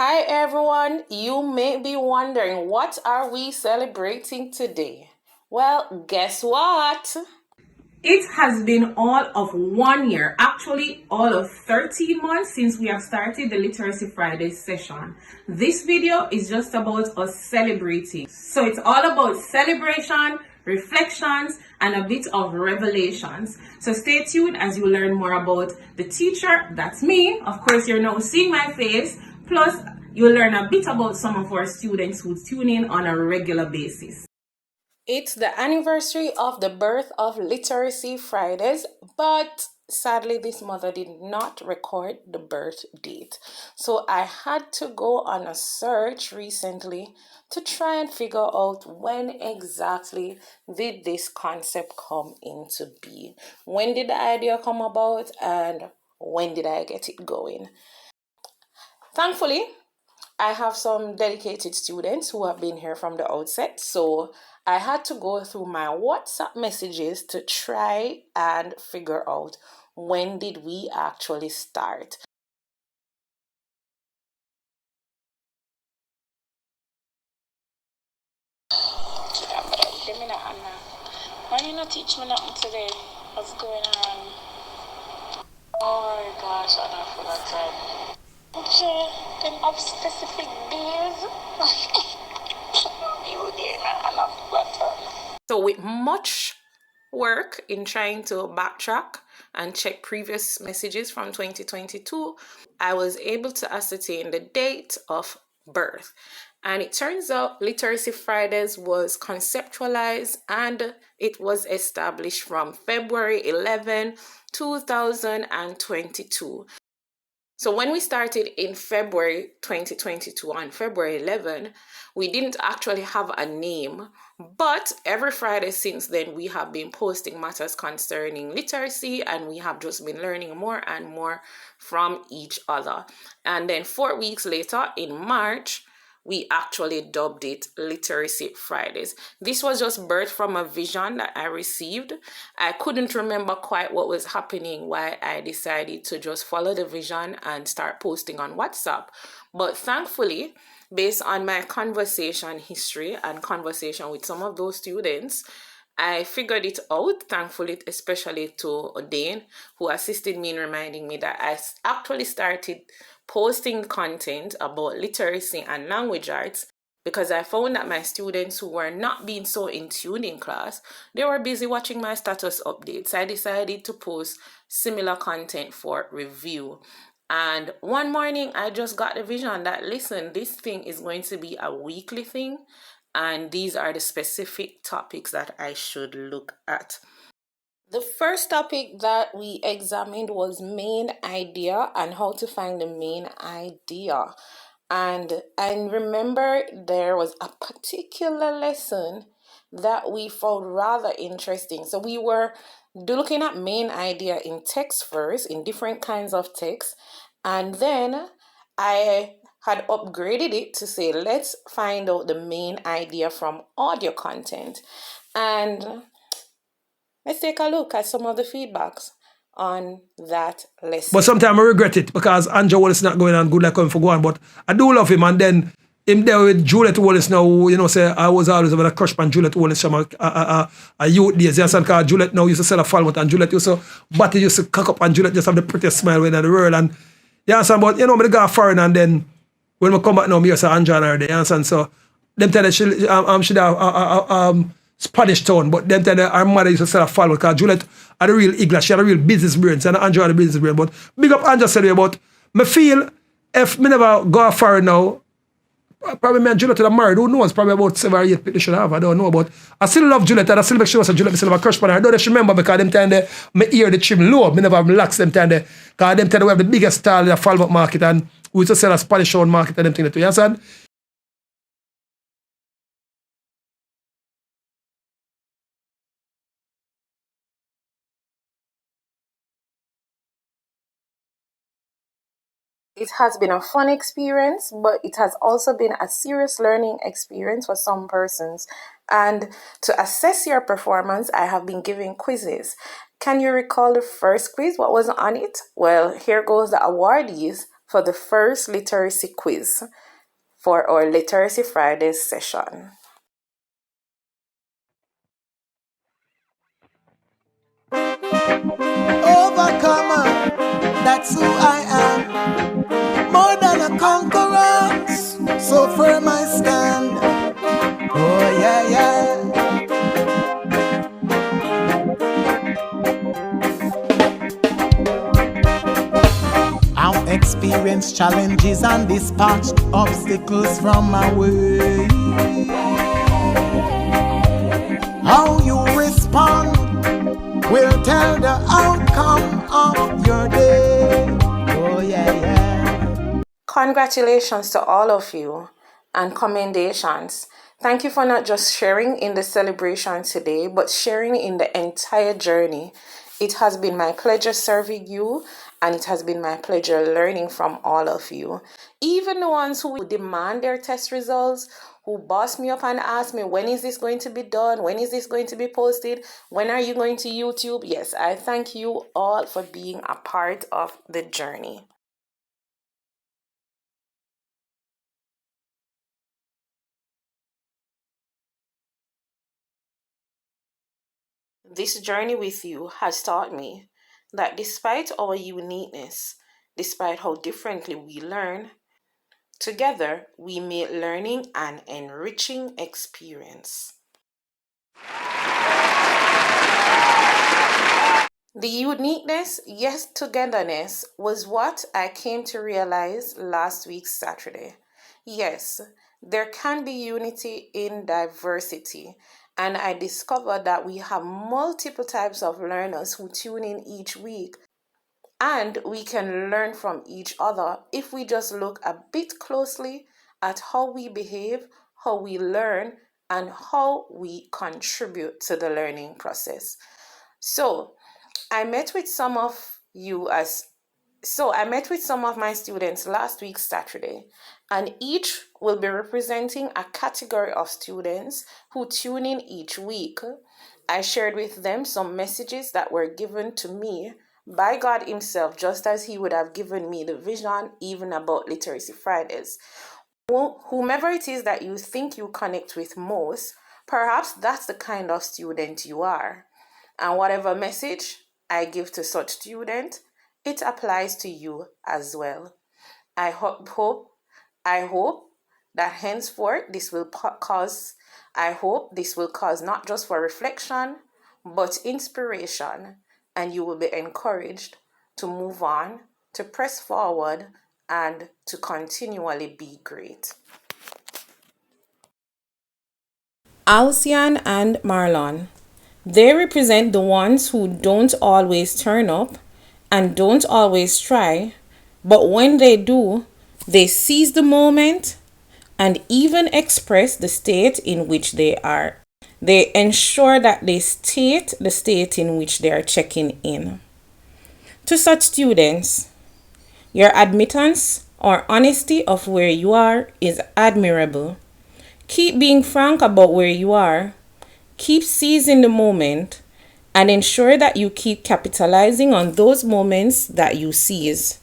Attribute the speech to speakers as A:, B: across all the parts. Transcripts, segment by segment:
A: Hi everyone, you may be wondering, what are we celebrating today? Well, guess what? It has been all of 1 year, actually all of 30 months since we have started the Literacy Friday session. This video is just about us celebrating. So it's all about celebration, reflections, and a bit of revelations. So stay tuned as you learn more about the teacher, that's me. Of course, you're now seeing my face. Plus, you'll learn a bit about some of our students who tune in on a regular basis. It's the anniversary of the birth of Literacy Fridays, but sadly this mother did not record the birth date. So I had to go on a search recently to try and figure out when exactly did this concept come into being. When did the idea come about and when did I get it going? Thankfully, I have some dedicated students who have been here from the outset, so I had to go through my WhatsApp messages to try and figure out when did we actually start.
B: Why you not teach me nothing today? What's going on? Oh my gosh, I forgot that. Okay, then of specific days. You did enough better.
A: So with much work in trying to backtrack and check previous messages from 2022, I was able to ascertain the date of birth. And it turns out Literacy Fridays was conceptualized and it was established from February 11, 2022. So when we started in February 2022 on February 11, we didn't actually have a name, but every Friday since then we have been posting matters concerning literacy and we have just been learning more and more from each other. And then 4 weeks later in March, we actually dubbed it Literacy Fridays. This was just birthed from a vision that I received. I couldn't remember quite what was happening, why I decided to just follow the vision and start posting on WhatsApp. But thankfully, based on my conversation history and conversation with some of those students, I figured it out, thankfully, especially to Dane, who assisted me in reminding me that I actually started posting content about literacy and language arts because I found that my students who were not being so in tune in class, they were busy watching my status updates. I decided to post similar content for review. And one morning, I just got the vision that, listen, this thing is going to be a weekly thing. And these are the specific topics that I should look at. The first topic that we examined was main idea and how to find the main idea. And I remember there was a particular lesson that we found rather interesting. So we were looking at main idea in text first, in different kinds of text. And then I had upgraded it to say, let's find out the main idea from audio content. And let's take a look at some of the feedbacks on that lesson.
C: But sometimes I regret it because Andrew Wallace is not going on good like him for go on. But I do love him. And then him there with Juliet Wallace now, you know, say I was always having a crush on Juliet Wallace from a youth days. Yes, and because Juliet now used to sell a Falmouth and Juliet used to, but he used to cock up and Juliet just have the prettiest smile in the world. And you understand, but you know, me go foreign and then when we come back now, me say Andrew and her there, you understand? So them tell that she have Spanish town, but them tell her mother used to sell a Falmouth because Juliet had a real English, she had a real business brain, and Andrew had a business brain. But big up Andrew said me, but me feel if me never go foreign now, probably me and Juliet are married. Who knows? Probably about 7 or 8 people should have. I don't know. But I still love Juliet and I still make sure that Juliet still have a crush on her. I don't know if she remember because them time they me hear the trim low. Me never relax them time there. Because them time we have the biggest stall in the Falmouth market and we used to sell a Spanish town market and them things too. You understand?
A: It has been a fun experience, but it has also been a serious learning experience for some persons. And to assess your performance, I have been giving quizzes. Can you recall the first quiz? What was on it? Well, here goes the awardees for the first literacy quiz for our Literacy Fridays session.
D: Overcomer, that's who I am. More than a conqueror, so firm I stand. Oh yeah, yeah. I've experienced challenges and dispatched obstacles from my way. How you respond will tell the outcome of your day. Oh yeah, yeah.
A: Congratulations to all of you and commendations. Thank you for not just sharing in the celebration today, but sharing in the entire journey. It has been my pleasure serving you, and it has been my pleasure learning from all of you. Even the ones who demand their test results, who boss me up and ask me, when is this going to be done? When is this going to be posted? When are you going to YouTube? Yes, I thank you all for being a part of the journey. This journey with you has taught me that despite our uniqueness, despite how differently we learn, together we make learning an enriching experience. The uniqueness, yes, togetherness, was what I came to realize last week, Saturday. Yes, there can be unity in diversity, and I discovered that we have multiple types of learners who tune in each week, and we can learn from each other if we just look a bit closely at how we behave, how we learn, and how we contribute to the learning process. So, I met with some of my students last week, Saturday, and each will be representing a category of students who tune in each week. I shared with them some messages that were given to me by God Himself, just as He would have given me the vision even about Literacy Fridays. Whomever it is that you think you connect with most, perhaps that's the kind of student you are. And whatever message I give to such student, it applies to you as well. I hope that henceforth this will cause not just for reflection, but inspiration, and you will be encouraged to move on, to press forward, and to continually be great. Alcian and Marlon. They represent the ones who don't always turn up and don't always try, but when they do, they seize the moment and even express the state in which they are. They ensure that they state the state in which they are checking in. To such students, your admittance or honesty of where you are is admirable. Keep being frank about where you are. Keep seizing the moment and ensure that you keep capitalizing on those moments that you seize.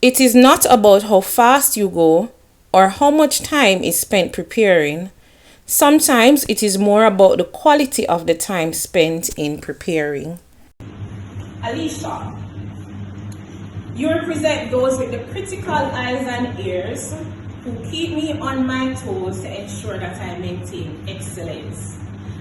A: It is not about how fast you go or how much time is spent preparing. Sometimes it is more about the quality of the time spent in preparing. Alicia, you represent those with the critical eyes and ears who keep me on my toes to ensure that I maintain excellence.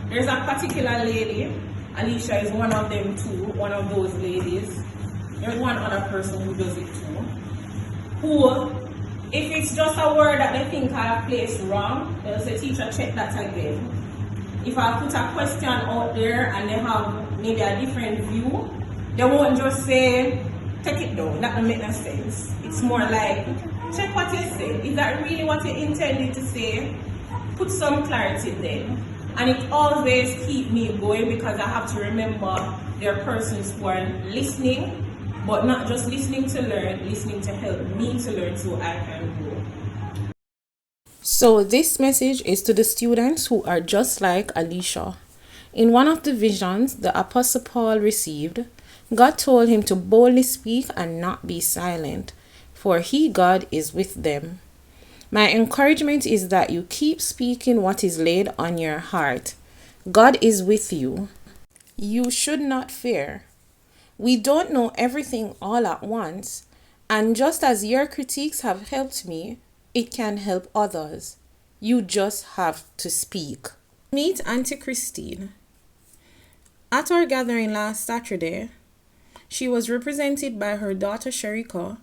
A: There's a particular lady, Alicia is one of them too, one of those ladies. There's one other person who does it too, who, if it's just a word that they think I have placed wrong, they'll say, teacher, check that again. If I put a question out there and they have maybe a different view, they won't just say, take it down, that don't make no sense. It's more like, check what you say. Is that really what you intended to say? Put some clarity there. And it always keeps me going because I have to remember there are persons who are listening, but not just listening to learn, listening to help me to learn so I can grow. So this message is to the students who are just like Alicia. In one of the visions the Apostle Paul received, God told him to boldly speak and not be silent. for he, God, is with them. My encouragement is that you keep speaking what is laid on your heart. God is with you. You should not fear. We don't know everything all at once, and just as your critiques have helped me, it can help others. You just have to speak. Meet Auntie Christine. At our gathering last Saturday, she was represented by her daughter Sharika,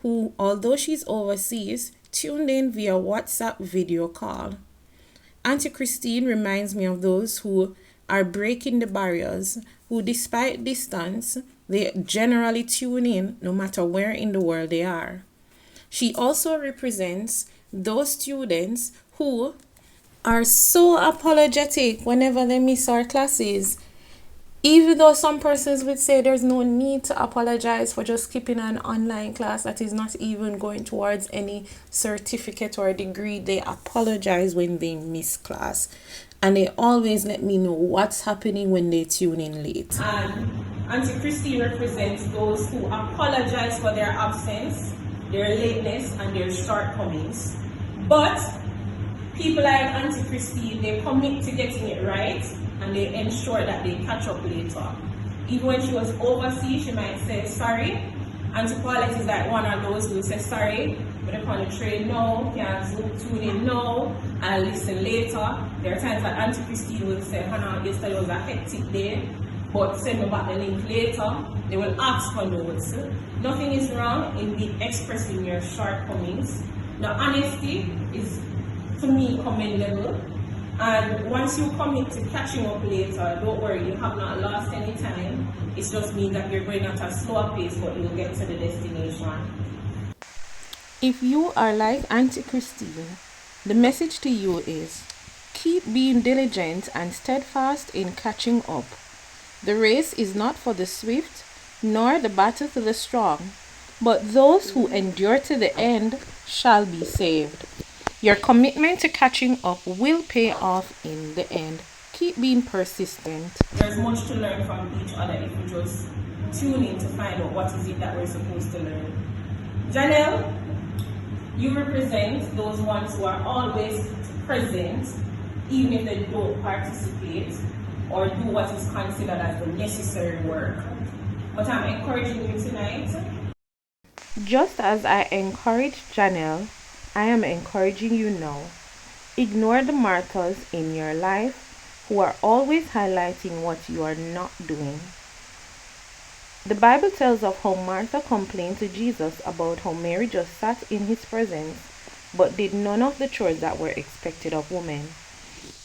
A: who, although she's overseas, tuned in via WhatsApp video call. Auntie Christine reminds me of those who are breaking the barriers, who despite distance, they generally tune in no matter where in the world they are. She also represents those students who are so apologetic whenever they miss our classes. Even though some persons would say there's no need to apologize for just skipping an online class that is not even going towards any certificate or degree, they apologize when they miss class. And they always let me know what's happening when they tune in late. And Auntie Christy represents those who apologize for their absence, their lateness, and their shortcomings. But people like Auntie Christy, they commit to getting it right, and they ensure that they catch up later. Even when she was overseas, she might say sorry. Auntie Paulette is like one of those who say sorry, but they're on the train now, can't tune in now, I'll listen later. There are times that Auntie Christine will say, Hannah, yesterday was a hectic day, but send me back the link later. They will ask for notes. Nothing is wrong in expressing your shortcomings. Now, honesty is, to me, commendable. And once you commit to catching up later, don't worry, you have not lost any time. It just means that you're going at a slower pace, but you'll get to the destination. If you are like Auntie Christine, the message to you is, keep being diligent and steadfast in catching up. The race is not for the swift, nor the battle for the strong, but those who endure to the end shall be saved. Your commitment to catching up will pay off in the end. Keep being persistent. There's much to learn from each other if we just tune in to find out what is it that we're supposed to learn. Janelle, you represent those ones who are always present, even if they don't participate or do what is considered as the necessary work. But I'm encouraging you tonight. Just as I encouraged Janelle, I am encouraging you now. Ignore the martyrs in your life who are always highlighting what you are not doing. The Bible tells of how Martha complained to Jesus about how Mary just sat in his presence but did none of the chores that were expected of women.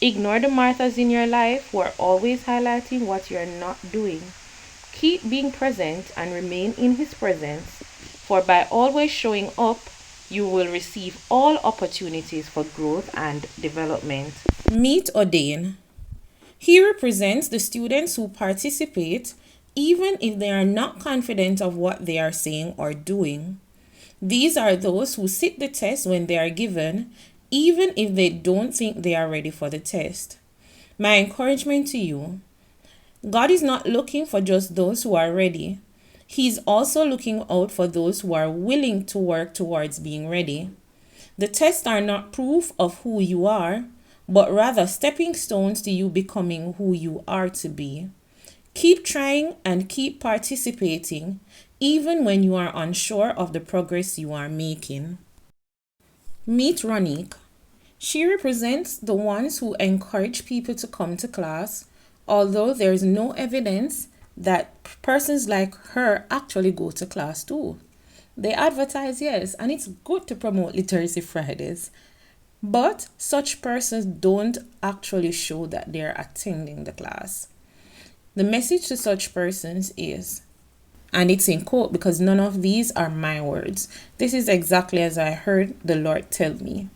A: Ignore the Marthas in your life who are always highlighting what you are not doing. Keep being present and remain in his presence, for by always showing up, you will receive all opportunities for growth and development. Meet Odane. He represents the students who participate even if they are not confident of what they are saying or doing. These are those who sit the test when they are given, even if they don't think they are ready for the test. My encouragement to you, God is not looking for just those who are ready. He's also looking out for those who are willing to work towards being ready. The tests are not proof of who you are, but rather stepping stones to you becoming who you are to be. Keep trying and keep participating, even when you are unsure of the progress you are making. Meet Ronique. She represents the ones who encourage people to come to class, although there is no evidence that persons like her actually go to class too. They advertise, yes, and it's good to promote Literacy Fridays, but such persons don't actually show that they're attending the class. The message to such persons is, and it's in quote because none of these are my words, this is exactly as I heard the Lord tell me.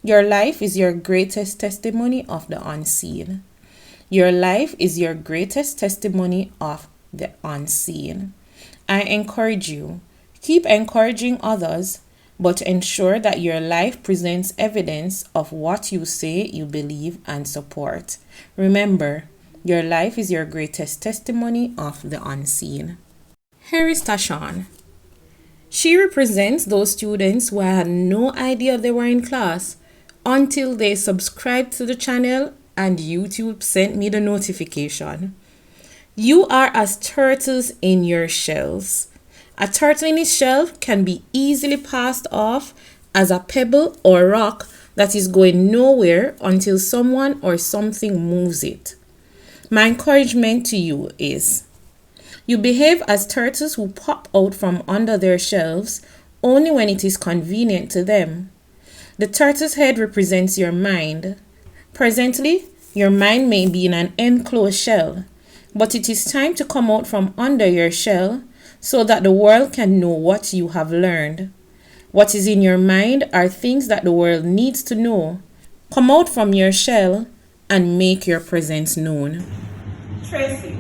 A: Your life is your greatest testimony of the unseen. Your life is your greatest testimony of the unseen. I encourage you, keep encouraging others, but ensure that your life presents evidence of what you say you believe and support. Remember, your life is your greatest testimony of the unseen. Here is Tashawn. She represents those students who had no idea they were in class until they subscribed to the channel and YouTube sent me the notification. You are as turtles in your shells. A turtle in its shell can be easily passed off as a pebble or rock that is going nowhere until someone or something moves it. My encouragement to you is, you behave as turtles who pop out from under their shells only when it is convenient to them. The turtle's head represents your mind. Presently, your mind may be in an enclosed shell, but it is time to come out from under your shell so that the world can know what you have learned. What is in your mind are things that the world needs to know. Come out from your shell and make your presence known. Tracy,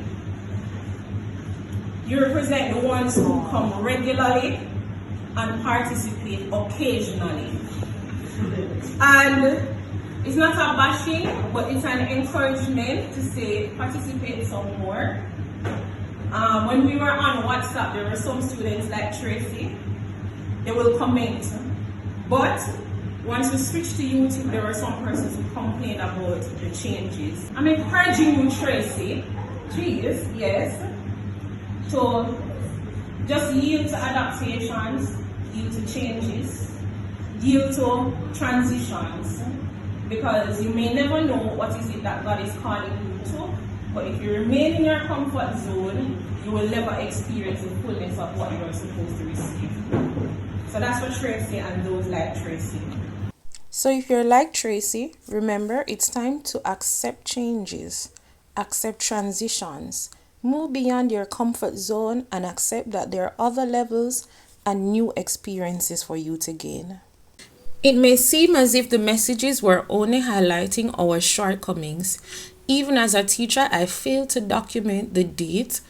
A: you represent the ones who come regularly and participate occasionally. And it's not a bashing, but it's an encouragement to say participate some more. When we were on WhatsApp, there were some students like Tracy. They will comment. But once we switched to YouTube, there were some persons who complained about the changes. I'm encouraging you, Tracy, please, yes, to just yield to adaptations, yield to changes, yield to transitions, because you may never know what is it that God is calling you to, but if you remain in your comfort zone, you will never experience the fullness of what you are supposed to receive. So that's for Tracy and those like Tracy. So if you're like Tracy, remember it's time to accept changes, accept transitions, move beyond your comfort zone and accept that there are other levels and new experiences for you to gain. It may seem as if the messages were only highlighting our shortcomings. Even as a teacher, I failed to document the date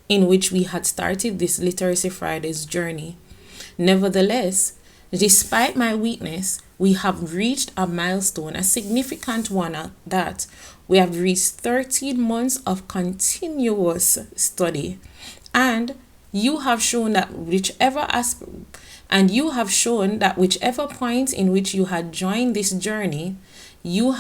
A: in which we had started this Literacy Fridays journey. Nevertheless, despite my weakness, we have reached a milestone, a significant one at that. We have reached 13 months of continuous study, and you have shown that whichever point in which you had joined this journey, you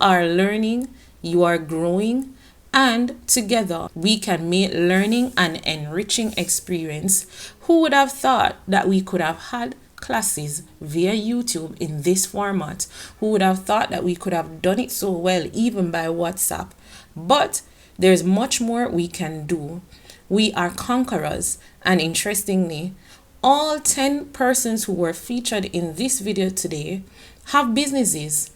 A: are learning, you are growing, and together we can make learning an enriching experience. Who would have thought that we could have had classes via YouTube in this format? Who would have thought that we could have done it so well even by WhatsApp? But there's much more we can do. We are conquerors, and interestingly, all 10 persons who were featured in this video today have businesses.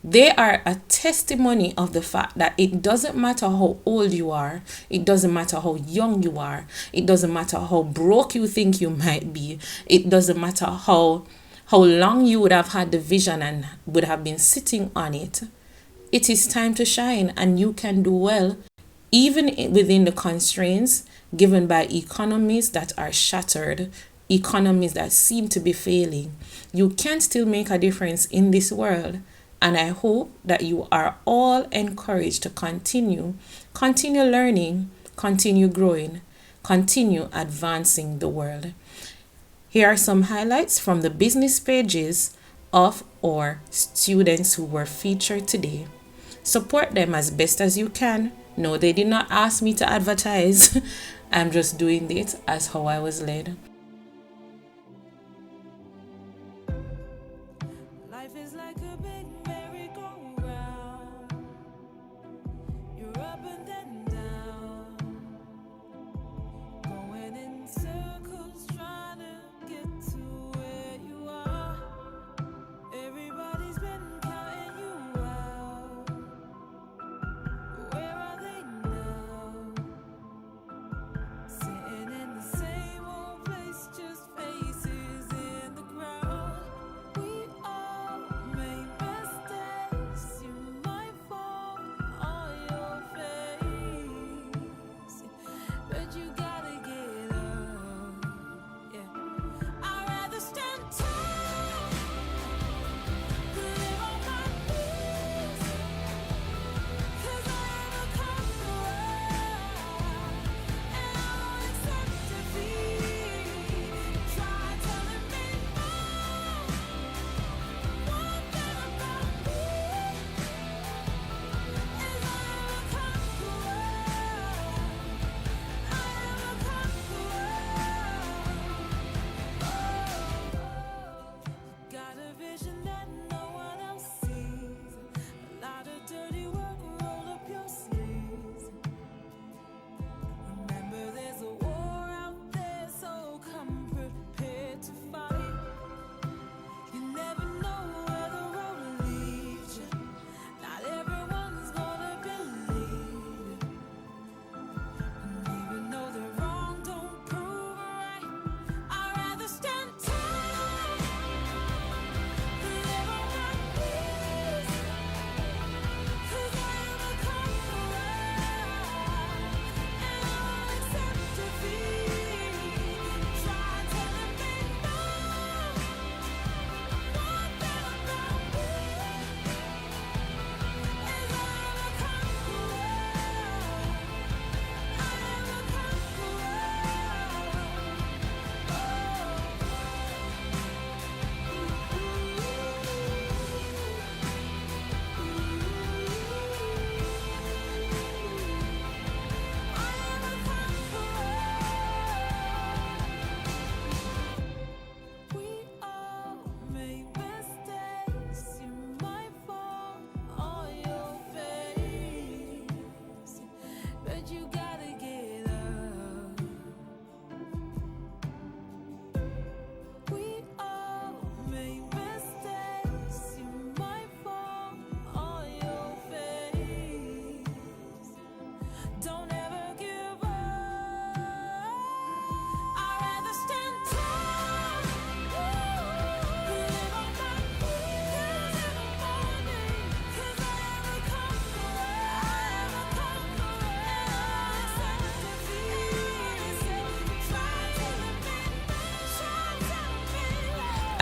A: They are a testimony of the fact that it doesn't matter how old you are, it doesn't matter how young you are, it doesn't matter how broke you think you might be, it doesn't matter how long you would have had the vision and would have been sitting on it. It is time to shine, and you can do well, even within the constraints given by economies that are shattered, economies that seem to be failing. You can still make a difference in this world. And I hope that you are all encouraged to continue learning, continue growing, continue advancing the world. Here are some highlights from the business pages of our students who were featured today. Support them as best as you can. No, they did not ask me to advertise. I'm just doing it as how I was led.
E: Life is like a big merry-go-round. You're up and then down, going in circles, trying to get to where you are. Everybody's been counting you out. Where are they now? Sitting in the same old place.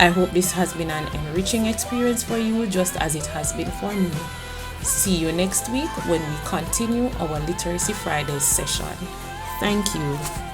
A: I hope this has been an enriching experience for you, just as it has been for me. See you next week when we continue our Literacy Fridays session. Thank you.